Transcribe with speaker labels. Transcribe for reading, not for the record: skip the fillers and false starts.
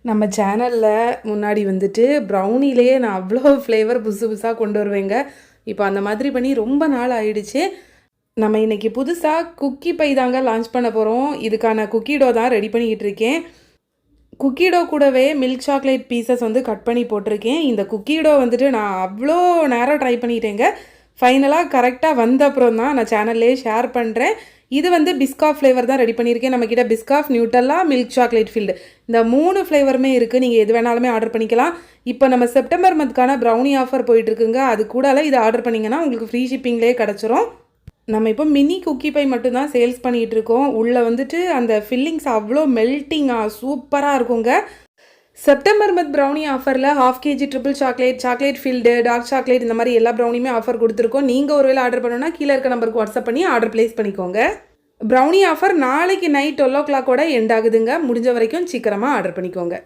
Speaker 1: நம்ம சேனலில் முன்னாடி வந்துட்டு ப்ரௌனிலேயே நான் அவ்வளோ ஃப்ளேவர் புதுசாக கொண்டு வருவேங்க. இப்போ அந்த மாதிரி பண்ணி ரொம்ப நாள் ஆயிடுச்சு. நம்ம இன்றைக்கி புதுசாக குக்கி பை தாங்க லான்ச் பண்ண போகிறோம். இதுக்கான குக்கி டோ தான் ரெடி பண்ணிக்கிட்டு இருக்கேன். குக்கி டோ கூடவே மில்க் சாக்லேட் பீசஸ் வந்து கட் பண்ணி போட்டிருக்கேன். இந்த குக்கி டோ வந்துட்டு நான் அவ்வளோ நேரம் ட்ரை பண்ணிட்டேங்க. ஃபைனலாக கரெக்டாக வந்த அப்புறம் தான் நான் சேனல்லே ஷேர் பண்ணுறேன். இது வந்து பிஸ்காஃப் ஃப்ளேவர் தான் ரெடி பண்ணியிருக்கேன். நம்மக்கிட்ட பிஸ்காஃப், நியூட்டல்லா, மில்க் சாக்லேட் ஃபீல்டு இந்த 3 ஃப்ளேவருமே இருக்குது. நீங்கள் எது வேணாலுமே ஆர்டர் பண்ணிக்கலாம். இப்போ நம்ம செப்டம்பர் மந்த்க்கான ப்ரௌனி ஆஃபர் போயிட்டுருக்குங்க. அது கூடால இதை ஆர்டர் பண்ணிங்கன்னா உங்களுக்கு ஃப்ரீ ஷிப்பிங்லேயே கிடச்சிரும். நம்ம இப்போ மினி குக்கி பை மட்டும்தான் சேல்ஸ் பண்ணிகிட்டு இருக்கோம். உள்ளே வந்துட்டு அந்த ஃபில்லிங்ஸ் அவ்வளோ மெல்ட்டிங்காக சூப்பராக இருக்குங்க. செப்டம்பர் மந்த் ப்ரௌனி ஆஃபரில் 1/2 kg triple chocolate, chocolate filled, dark chocolate இந்த மாதிரி எல்லா ப்ரௌனியுமே ஆஃபர் கொடுத்துருக்கோம். நீங்கள் ஒருவேளை ஆர்டர் பண்ணணும்னா கீழே இருக்க நம்பருக்கு வாட்ஸ்அப் பண்ணி ஆர்டர் ப்ளேஸ் பண்ணிக்கோங்க. ப்ரௌனி ஆஃபர் நாளைக்கு நைட் 12 o'clock எண்ட் ஆகுதுங்க. முடிஞ்ச வரைக்கும் சீக்கிரமாக ஆர்டர் பண்ணிக்கோங்க.